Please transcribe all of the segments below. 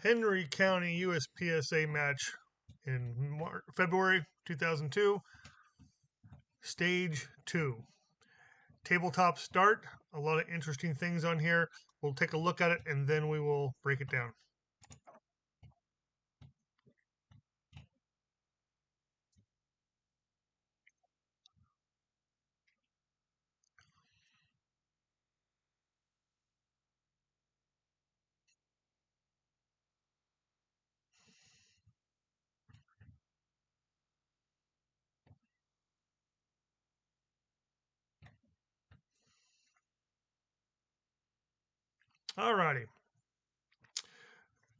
Henry County USPSA match in February 2002, Stage 2. Tabletop start, a lot of interesting things on here. We'll take a look at it and then we will break it down. Alrighty.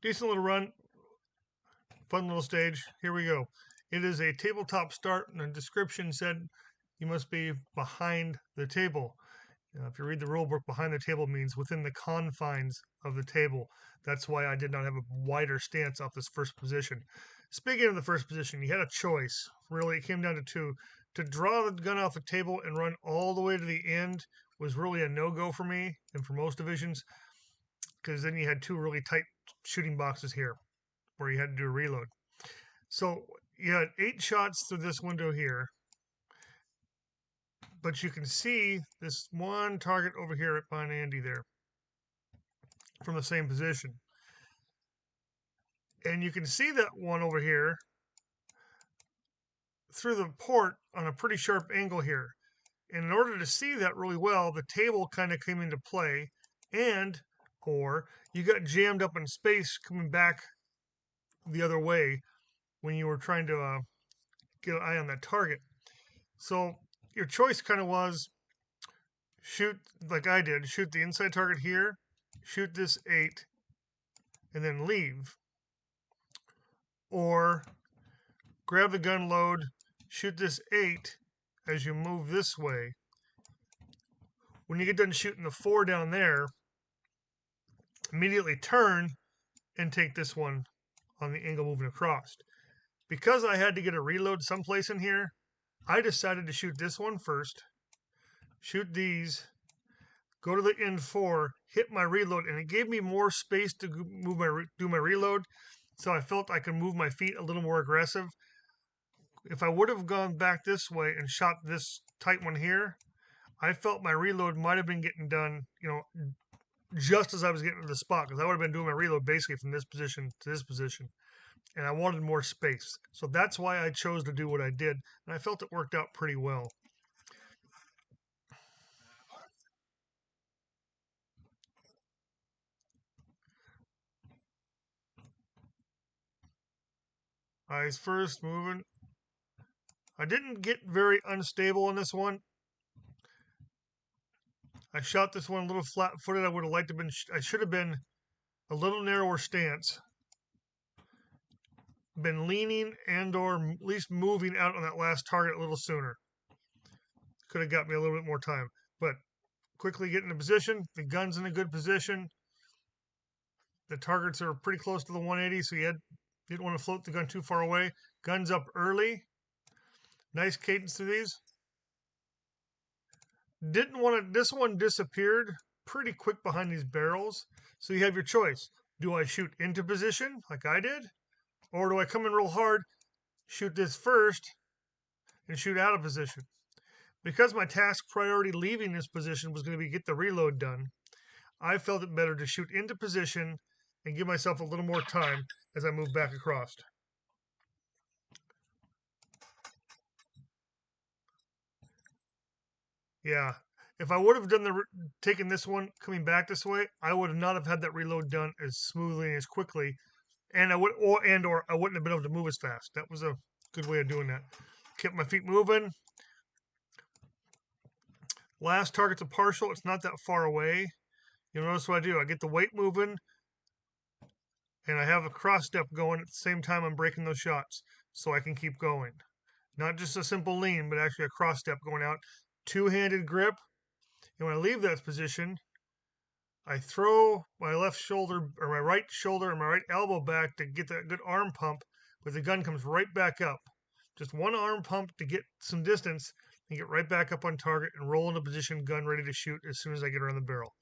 Decent little run, fun little stage. Here we go. It is a tabletop start, and the description said you must be behind the table. If you read the rule book, behind the table means within the confines of the table. That's why I did not have a wider stance off this first position. Speaking of the first position, you had a choice. Really, it came down to two. To draw the gun off the table and run all the way to the end was really a no-go for me and for most divisions, because then you had two really tight shooting boxes here where you had to do a reload. So you had 8 shots through this window here, but you can see this one target over here behind Andy there from the same position. And you can see that one over here through the port on a pretty sharp angle here. And in order to see that really well, the table kind of came into play, and or you got jammed up in space coming back the other way when you were trying to get an eye on that target. So your choice kind of was shoot like I did, shoot the inside target here, shoot this 8, and then leave. Or grab the gun load, shoot this 8 as you move this way. When you get done shooting the 4 down there, immediately turn and take this one on the angle moving across. Because I had to get a reload someplace in here, I decided to shoot this one first, shoot these, go to the end 4, hit my reload, and it gave me more space to do my reload, so I felt I could move my feet a little more aggressive. If I would have gone back this way and shot this tight one here, I felt my reload might have been getting done, just as I was getting to the spot, because I would have been doing my reload basically from this position to this position, and I wanted more space. So that's why I chose to do what I did, and I felt it worked out pretty well. Eyes first, moving. I didn't get very unstable on this one. I shot this one a little flat-footed. I would have liked to have been. I should have been a little narrower stance. Been leaning and/or at least moving out on that last target a little sooner. Could have got me a little bit more time. But quickly get into position. The gun's in a good position. The targets are pretty close to the 180, so you didn't want to float the gun too far away. Gun's up early. Nice cadence through these. Didn't want to. This one disappeared pretty quick behind these barrels. So you have your choice. Do I shoot into position like I did? Or do I come in real hard, shoot this first, and shoot out of position? Because my task priority leaving this position was going to be get the reload done, I felt it better to shoot into position and give myself a little more time as I move back across. Yeah, if I would have done taken this one coming back this way, I would not have had that reload done as smoothly and as quickly, and I wouldn't have been able to move as fast. That was a good way of doing that. Kept my feet moving. Last target's a partial. It's not that far away. You'll notice what I do. I get the weight moving, and I have a cross step going at the same time I'm breaking those shots, so I can keep going. Not just a simple lean, but actually a cross step going out. Two-handed grip. And when I leave that position, I throw my left shoulder or my right shoulder and my right elbow back to get that good arm pump, but the gun comes right back up. Just one arm pump to get some distance and get right back up on target and roll into position, gun ready to shoot as soon as I get around the barrel.